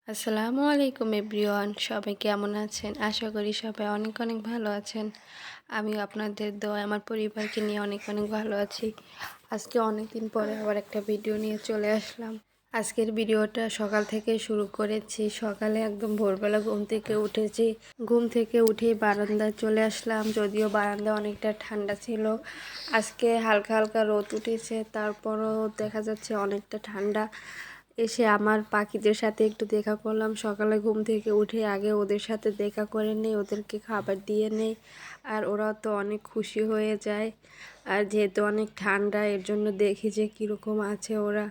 আসসালামু আলাইকুম এভরিওয়ান, সবাই কেমন আছেন? আশা করি সবাই অনেক অনেক ভালো আছেন। আমিও আপনাদের দোয়ায় আমার পরিবারকে নিয়ে অনেক অনেক ভালো আছি। আজকে অনেক দিন পরে আবার একটা ভিডিও নিয়ে চলে আসলাম। আজকের ভিডিওটা সকাল থেকে শুরু করেছি। সকালে একদম ভোরবেলা ঘুম থেকে উঠেছি। ঘুম থেকে উঠেই বারান্দায় চলে আসলাম, যদিও বারান্দা অনেকটা ঠান্ডা ছিল। আজকে হালকা হালকা রোদ উঠেছে, তারপরও দেখা যাচ্ছে অনেকটা ঠান্ডা। এসে আমার পাখিদের সাথে একটু দেখা করলাম। সকালে ঘুম থেকে উঠে আগে ওদের সাথে দেখা করে নেই, ওদেরকে খাবার দিয়ে নেই, আর ওরা তো অনেক খুশি হয়ে যায়। আর যেহেতু অনেক ঠান্ডা, এর জন্য দেখি যে কীরকম আছে ওরা,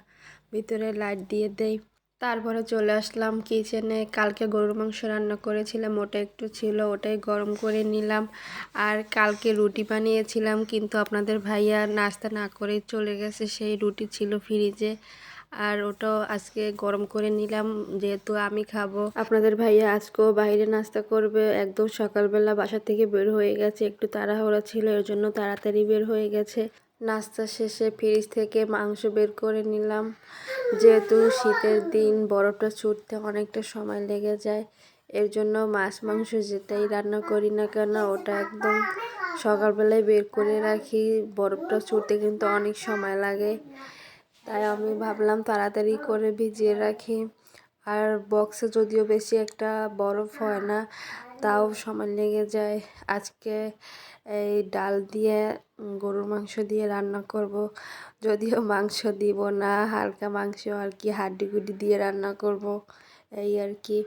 ভিতরে লাইট দিয়ে দেই। তারপরে চলে আসলাম কিচেনে। কালকে গরুর মাংস রান্না করেছিলাম, ওটা একটু ছিল, ওটাই গরম করে নিলাম। আর কালকে রুটি বানিয়েছিলাম, কিন্তু আপনাদের ভাইয়া নাস্তা না করে চলে গেছে, সেই রুটি ছিল ফ্রিজে, আর ওটাও আজকে গরম করে নিলাম যেহেতু আমি খাবো। আপনাদের ভাইয়া আজকেও বাইরে নাস্তা করবে, একদম সকালবেলা বাসা থেকে বের হয়ে গেছে, একটু তাড়াহুড়া ছিল, এর জন্য তাড়াতাড়ি বের হয়ে গেছে। নাস্তা শেষে ফ্রিজ থেকে মাংস বের করে নিলাম। যেহেতু শীতের দিন বরফটা ছুটতে অনেকটা সময় লেগে যায়, এর জন্য মাছ মাংস যেটাই রান্না করি না কেন ওটা একদম সকালবেলায় বের করে রাখি। বরফটা ছুটতে কিন্তু অনেক সময় লাগে, তাই আমি ভাবলাম তাড়াতাড়ি করে ভিজিয়ে রাখি। আর বক্সে যদিও বেশি একটা বরফ হয় না, তাও সময় লেগে যায়। আজকে এই ডাল দিয়ে গরুর মাংস দিয়ে রান্না করব, যদিও মাংস দিব না, হালকা মাংস আর কি হাড্ডি গুড্ডি দিয়ে রান্না করব, এই আর কি।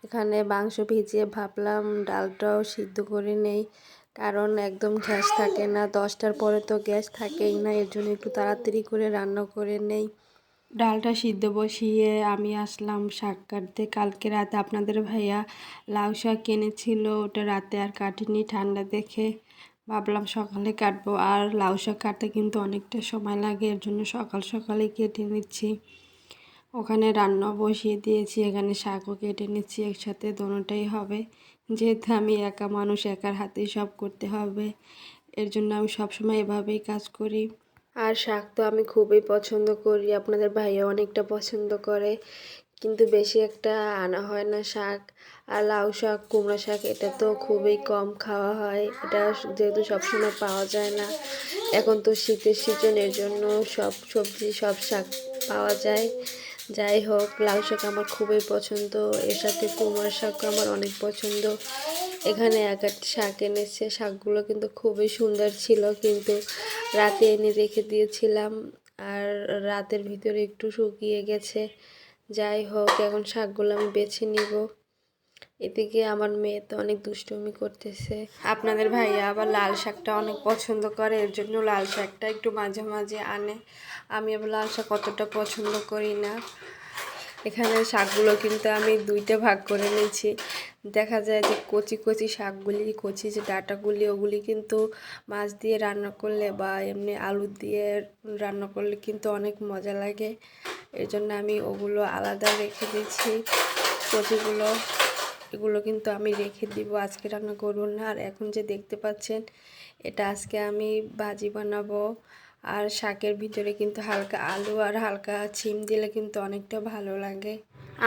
এখানে মাংস ভিজিয়ে ভাবলাম ডালটাও সিদ্ধ করে নেই, কারণ একদম গ্যাস থাকে না, 10টার পরে তো গ্যাস থাকেই না, এর জন্য একটু তাড়াতাড়ি করে রান্না করে নেই। ডালটা সিদ্ধ বসিয়ে আমি আসলাম শাক কাটতে। কালকে রাতে আপনাদের ভাইয়া লাউ শাক কিনেছিল, ওটা রাতে আর কাটিনি, ঠান্ডা দেখে ভাবলাম সকালে কাটবো। আর লাউ শাক কাটতে কিন্তু অনেকটা সময় লাগে, এর জন্য সকাল সকালে কেটে নিচ্ছি। ওখানে রান্না বসিয়ে দিয়েছি, এখানে শাকও কেটে নিচ্ছি, একসাথে দোনোটাই হবে। যেহেতু আমি একা মানুষ, একার হাতেই সব করতে হবে, এর জন্য আমি সবসময় এভাবেই কাজ করি। আর শাক তো আমি খুবই পছন্দ করি, আপনাদের ভাইয়া অনেকটা পছন্দ করে, কিন্তু বেশি একটা আনা হয় না শাক। আর লাউ শাক, কুমড়া শাক এটা তো খুবই কম খাওয়া হয়, এটা যেহেতু সবসময় পাওয়া যায় না। এখন তো শীতের সিজনের জন্য সব সবজি সব শাক পাওয়া যায়। যাই হোক, লাউ শাক আমার খুবই পছন্দ, এর সাথে কুমড়া শাকও আমার অনেক পছন্দ। এখানে এক একটা শাক এনেছে, শাকগুলো কিন্তু খুবই সুন্দর ছিল, কিন্তু রাতে এনে রেখে দিয়েছিলাম, আর রাতের ভিতরে একটু শুকিয়ে গেছে। যাই হোক, এখন শাকগুলো আমি বেছে নিব। এদিকে আমার মেয়ে তো অনেক দুষ্টুমি করতেছে। আপনাদের ভাইয়া আবার লাল শাকটা অনেক পছন্দ করে, এর জন্য লাল শাকটা একটু মাঝে মাঝে আনে। আমি আবার লাল শাক অতটা পছন্দ করি না। এখানে শাকগুলো কিন্তু আমি দুইটা ভাগ করে নিয়েছি। দেখা যায় যে কচি কচি শাকগুলি, কচি যে ডাঁটাগুলি, ওগুলি কিন্তু মাছ দিয়ে রান্না করলে বা এমনি আলু দিয়ে রান্না করলে কিন্তু অনেক মজা লাগে, এর জন্য আমি ওগুলো আলাদা রেখে দিয়েছি। কচিগুলো এগুলো কিন্তু আমি রেখে দিব, আজকে রান্না করব না। আর এখন যে দেখতে পাচ্ছেন, এটা আজকে আমি ভাজি বানাবো। আর শাকের ভিতরে কিন্তু হালকা আলু আর হালকা শিম দিলে কিন্তু অনেকটা ভালো লাগে।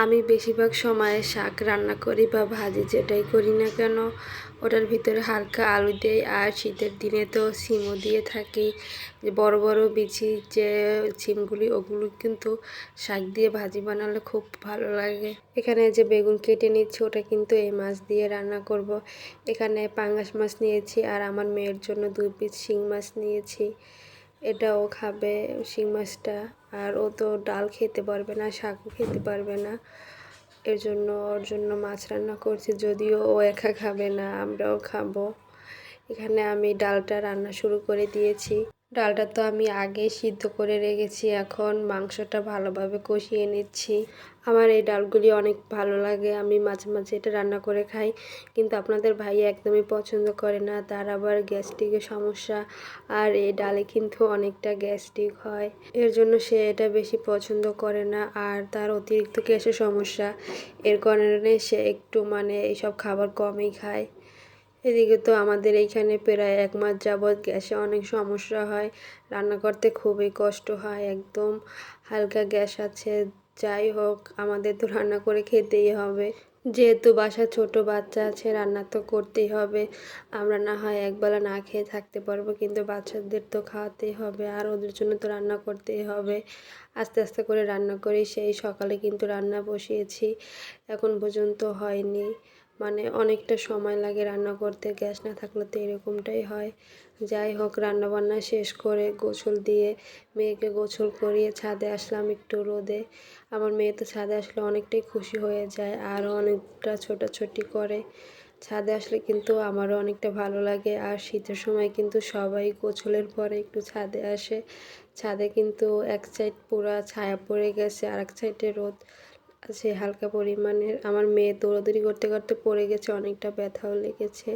আমি বেশিরভাগ সময় শাক রান্না করি বা ভাজি যেটাই করি না কেন, ওটার ভিতরে হালকা আলু দেই, আর শীতের দিনে তো শিমও দিয়ে থাকি। যে বড় বড় বিচি যে শিমগুলি, ওগুলো কিন্তু শাক দিয়ে ভাজি বানালে খুব ভালো লাগে। এখানে যে বেগুন কেটে নিচ্ছি, ওটা কিন্তু এই মাছ দিয়ে রান্না করব। এখানে পাঙ্গাস মাছ নিয়েছি, আর আমার মেয়ের জন্য 2 পিস শিং মাছ নিয়েছি, এটাও খাবে শিং মাছটা। আর ও তো ডাল খেতে পারবে না, শাকও খেতে পারবে না, এর জন্য ওর জন্য মাছ রান্না করছি, যদিও ও একা খাবে না, আমরাও খাবো। এখানে আমি ডালটা রান্না শুরু করে দিয়েছি। ডালটা তো আমি আগে সিদ্ধ করে রেখেছি, এখন মাংসটা ভালোভাবে কষিয়ে নিচ্ছি। আমার এই ডালগুলি অনেক ভালো লাগে, আমি মাঝে মাঝে এটা রান্না করে খাই, কিন্তু আপনাদের ভাই একদমই পছন্দ করে না, তার আবার গ্যাস্ট্রিকের সমস্যা, আর এই ডালে কিন্তু অনেকটা গ্যাস্ট্রিক হয়, এর জন্য সে এটা বেশি পছন্দ করে না। আর তার অতিরিক্ত গ্যাসের সমস্যা, এর কারণে সে একটু এইসব খাবার কমই খায়। এদিকে তো আমাদের এইখানে প্রায় 1 মাস যাবৎ গ্যাসে অনেক সমস্যা হয়, রান্না করতে খুবই কষ্ট হয়, একদম হালকা গ্যাস আছে, যাই হোক, আমাদের তো রান্না করে খেতেই হবে। যেহেতু বাসায় ছোট বাচ্চা আছে, রান্না তো করতেই হবে। আমরা না হয় একবেলা না খেয়ে থাকতে পারবো, কিন্তু বাচ্চাদের তো খাওয়াতেই হবে, আর ওদের জন্য তো রান্না করতেই হবে। আস্তে আস্তে করে রান্না করি। সেই সকালে কিন্তু রান্না বসিয়েছি, এখন পর্যন্ত হয়নি। মানে অনেকটা সময় লাগে রান্না করতে, গ্যাস না থাকলে তো এরকমটাই হয়। যাই হোক, রান্নাবান্না শেষ করে গোসল দিয়ে মেয়েকে গোসল করিয়ে ছাদে আসলাম একটু রোদে। আমার মেয়ে তো ছাদে আসলে অনেকটাই খুশি হয়ে যায়, আরও অনেকটা ছোটাছুটি করে। ছাদে আসলে কিন্তু আমারও অনেকটা ভালো লাগে। আর শীতের সময় কিন্তু সবাই গোসলের পরে একটু ছাদে আসে। ছাদে কিন্তু এক সাইড পুরা ছায়া পড়ে গেছে, আর এক সাইডে রোদ আছে হালকা পরিমাণের। আমার মেয়ে দৌড়াদৌড়ি করতে করতে পড়ে গেছে, অনেকটা ব্যথাও লেগেছে।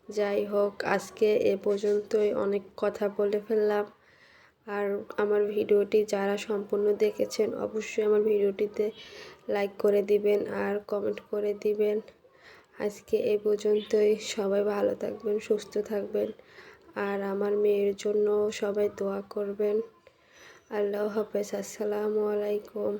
যাই হোক, আজকে এ পর্যন্তই, অনেক কথা বলে ফেললাম। আর আমার ভিডিওটি যারা সম্পূর্ণ দেখেছেন অবশ্যই আমার ভিডিওটিতে লাইক করে দিবেন আর কমেন্ট করে দিবেন। আজকে এই পর্যন্তই। সবাই ভালো থাকবেন, সুস্থ থাকবেন, আর আমার মেয়ের জন্য সবাই দোয়া করবেন। আল্লাহ হাফেজ। আসসালামু আলাইকুম।